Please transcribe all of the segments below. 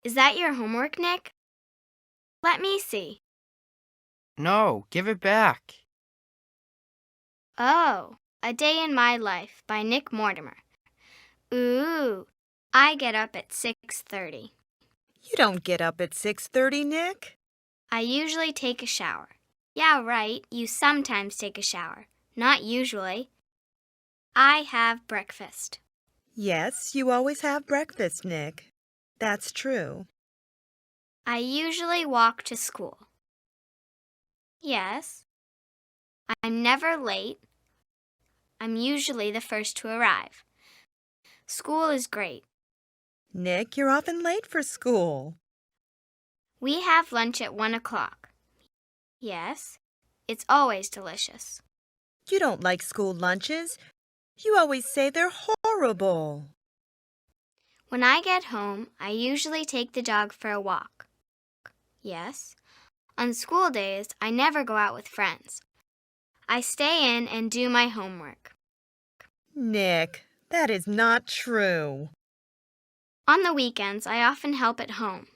Is that your homework, Nick? Let me see. No, give it back. Oh, A Day in My Life by Nick Mortimer. Ooh, I get up at 6:30. You don't get up at 6:30, Nick. I usually take a shower. Yeah, right, you sometimes take a shower. Not usually. I have breakfast. Yes, you always have breakfast, Nick. That's true. I usually walk to school. Yes. I'm never late. I'm usually the first to arrive. School is great. Nick, you're often late for school. We have lunch at 1 o'clock. Yes. It's always delicious. You don't like school lunches. You always say they're horrible. When I get home, I usually take the dog for a walk. Yes. On school days, I never go out with friends. I stay in and do my homework. Nick, that is not true. On the weekends, I often help at home.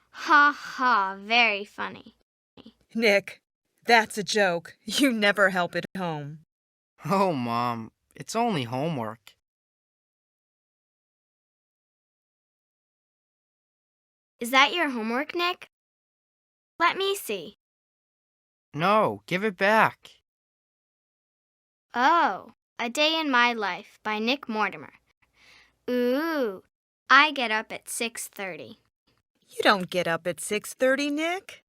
Ha ha, very funny. Nick, that's a joke. You never help at home. Oh, Mom, it's only homework. Is that your homework, Nick? Let me see. No, give it back. Oh, A Day in My Life by Nick Mortimer. Ooh, I get up at 6:30. You don't get up at 6:30, Nick.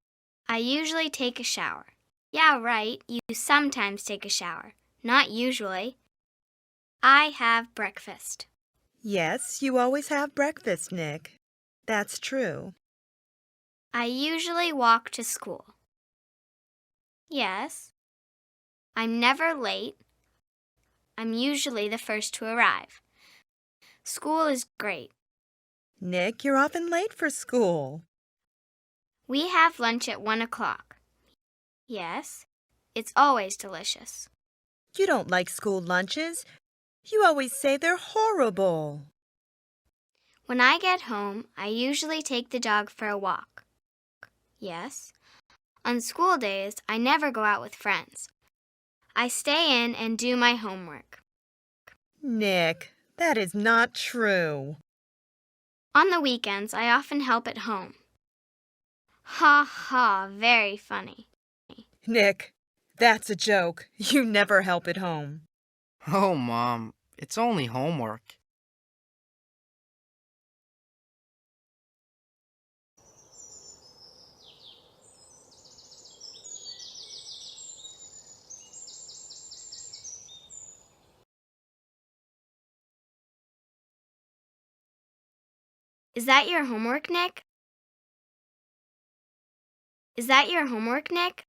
I usually take a shower. Yeah, right, you sometimes take a shower. Not usually. I have breakfast. Yes, you always have breakfast, Nick. That's true. I usually walk to school. Yes. I'm never late. I'm usually the first to arrive. School is great. Nick, you're often late for school. We have lunch at 1 o'clock. Yes. It's always delicious. You don't like school lunches. You always say they're horrible. When I get home, I usually take the dog for a walk. Yes. On school days, I never go out with friends. I stay in and do my homework. Nick, that is not true. On the weekends, I often help at home. Ha ha, very funny. Nick, that's a joke. You never help at home. Oh, Mom, it's only homework. Is that your homework, Nick? Is that your homework, Nick?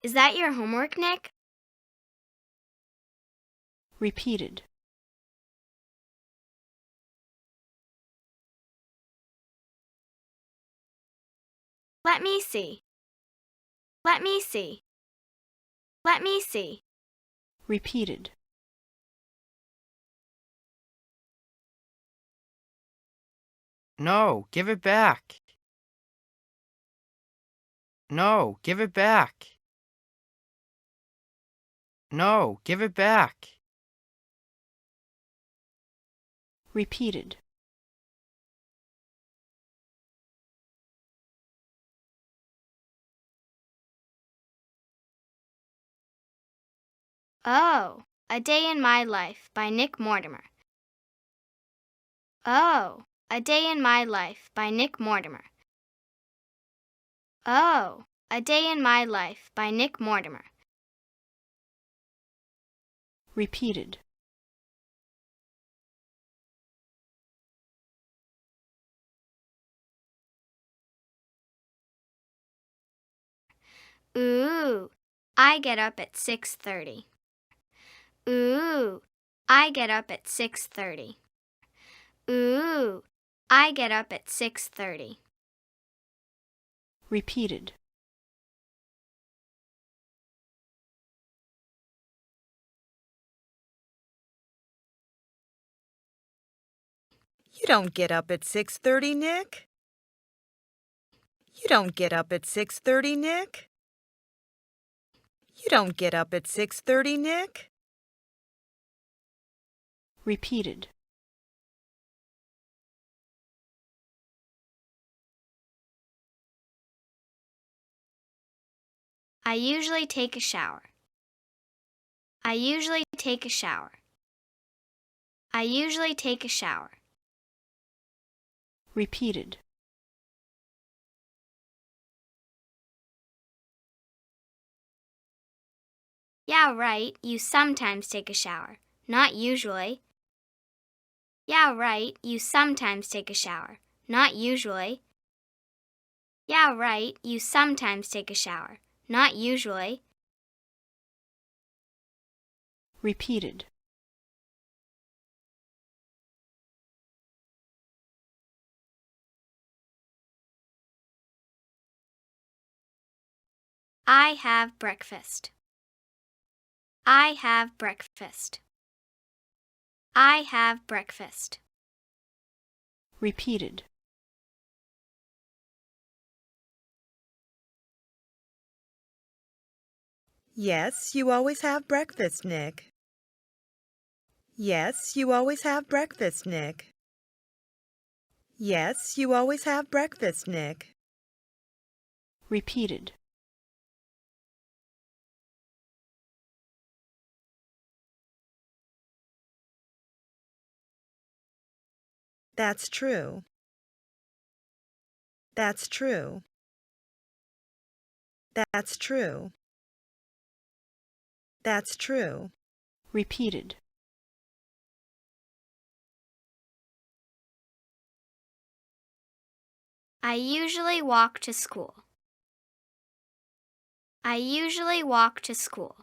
Is that your homework, Nick? Repeated. Let me see. Let me see. Let me see. Repeated. No, give it back. No, give it back. No, give it back. Repeated. Oh, A Day in My Life by Nick Mortimer. Oh, A Day in My Life by Nick Mortimer. Oh, A Day in My Life by Nick Mortimer. Repeated. Ooh, I get up at 6:30. Ooh, I get up at 6:30. Ooh, I get up at 6:30. Repeated. You don't get up at 6:30, Nick? You don't get up at 6:30, Nick? You don't get up at 6:30, Nick? Repeated. I usually take a shower. I usually take a shower. I usually take a shower. Repeated. Yeah, right, you sometimes take a shower. Not usually. Yeah, right, you sometimes take a shower. Not usually. Yeah, right, you sometimes take a shower. Not usually. Repeated. I have breakfast. I have breakfast. I have breakfast. Repeated. Yes, you always have breakfast, Nick. Yes, you always have breakfast, Nick. Yes, you always have breakfast, Nick. Repeated. That's true. That's true. That's true. That's true. Repeated. I usually walk to school. I usually walk to school.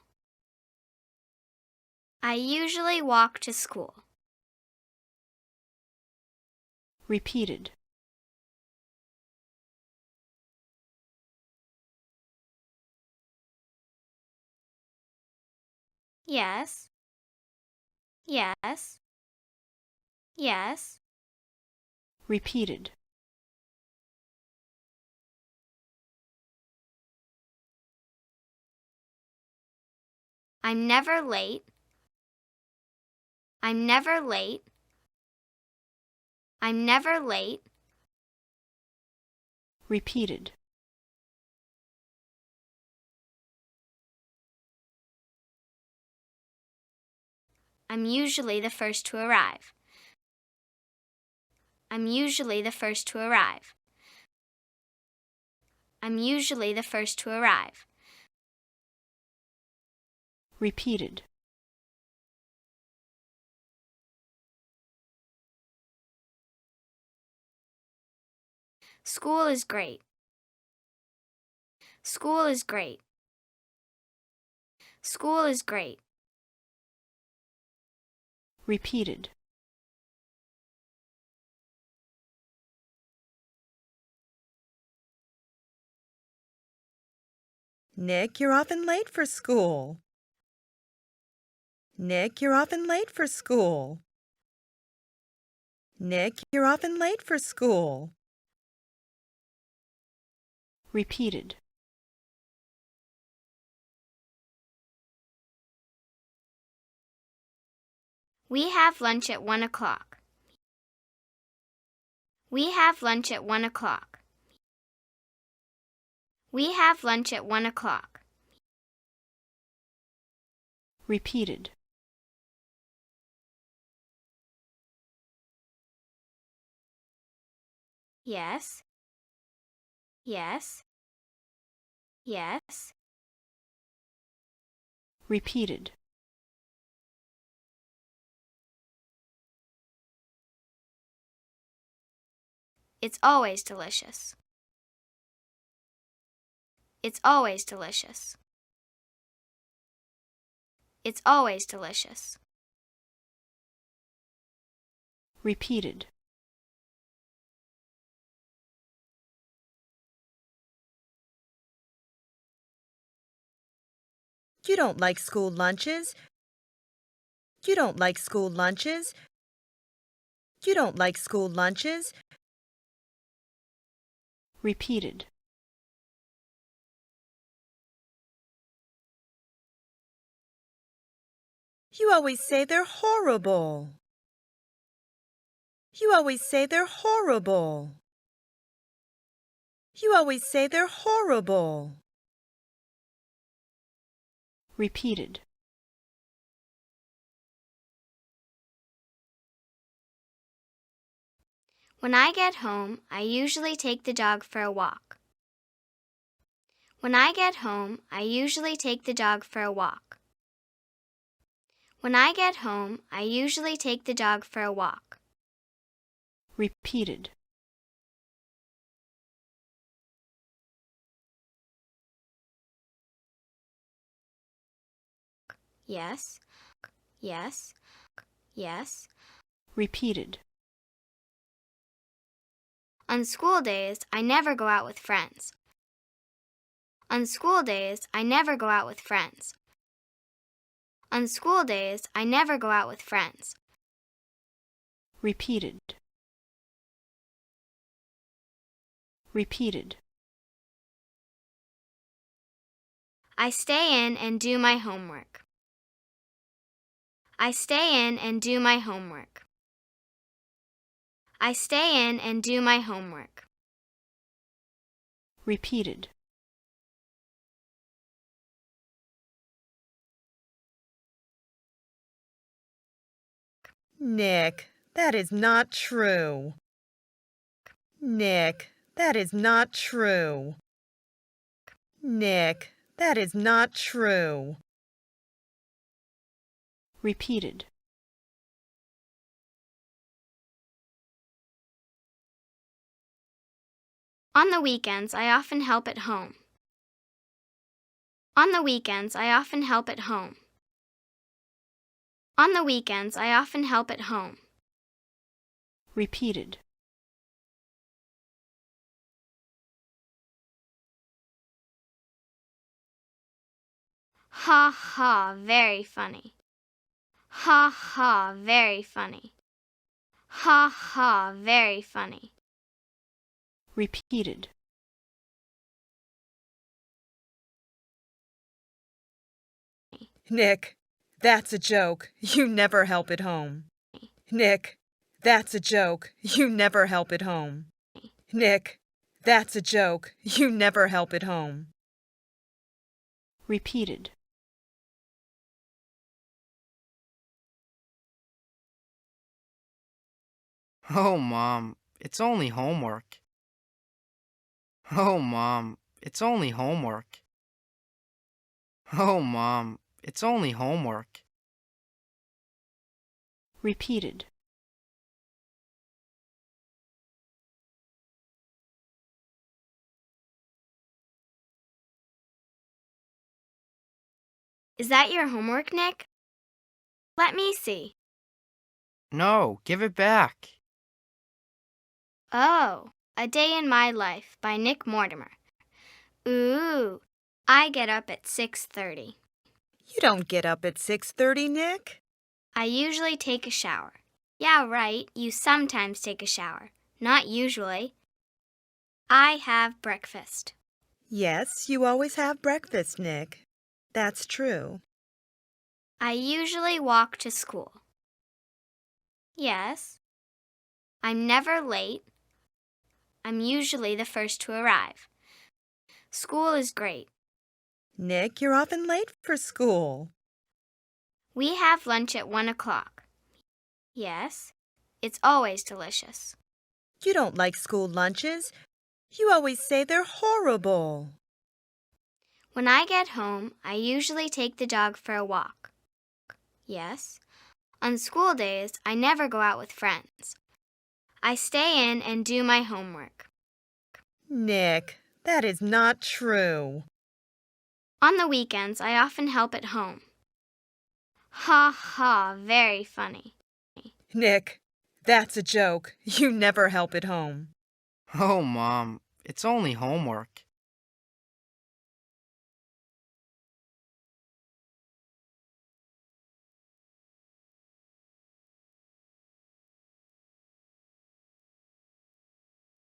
I usually walk to school. Repeated. Yes. Yes. Yes. Repeated. I'm never late. I'm never late. I'm never late. Repeated. I'm usually the first to arrive. I'm usually the first to arrive. I'm usually the first to arrive. Repeated. School is great. School is great. School is great. Repeated. Nick, you're often late for school. Nick, you're often late for school. Nick, you're often late for school. Repeated. We have lunch at 1 o'clock. We have lunch at 1 o'clock. We have lunch at 1 o'clock. Repeated. Yes. Yes. Yes. Repeated. It's always delicious. It's always delicious. It's always delicious. Repeated. You don't like school lunches? You don't like school lunches? You don't like school lunches. Repeated. You always say they're horrible. You always say they're horrible. You always say they're horrible. Repeated. When I get home, I usually take the dog for a walk. When I get home, I usually take the dog for a walk. When I get home, I usually take the dog for a walk. Repeated. Yes, yes, yes. Repeated. On school days, I never go out with friends. On school days, I never go out with friends. On school days, I never go out with friends. Repeated. Repeated. I stay in and do my homework. I stay in and do my homework. I stay in and do my homework. Repeated. Nick, that is not true. Nick, that is not true. Nick, that is not true. Repeated. On the weekends, I often help at home. On the weekends, I often help at home. On the weekends, I often help at home. Repeated. Ha ha, very funny. Ha ha, very funny. Ha ha, very funny. Repeated. Nick, that's a joke. You never help at home. Nick, that's a joke. You never help at home. Nick, that's a joke. You never help at home. Repeated. Oh, Mom, it's only homework. Oh, Mom, it's only homework. Oh, Mom, it's only homework. Repeated. Is that your homework, Nick? Let me see. No, give it back. Oh, A Day in My Life by Nick Mortimer. Ooh, I get up at 6:30. You don't get up at 6:30, Nick. I usually take a shower. Yeah, right, you sometimes take a shower. Not usually. I have breakfast. Yes, you always have breakfast, Nick. That's true. I usually walk to school. Yes. I'm never late. I'm usually the first to arrive. School is great. Nick, you're often late for school. We have lunch at 1 o'clock. Yes. It's always delicious. You don't like school lunches. You always say they're horrible. When I get home, I usually take the dog for a walk. Yes. On school days, I never go out with friends. I stay in and do my homework. Nick, that is not true. On the weekends, I often help at home. Ha ha, very funny. Nick, that's a joke. You never help at home. Oh, Mom, it's only homework.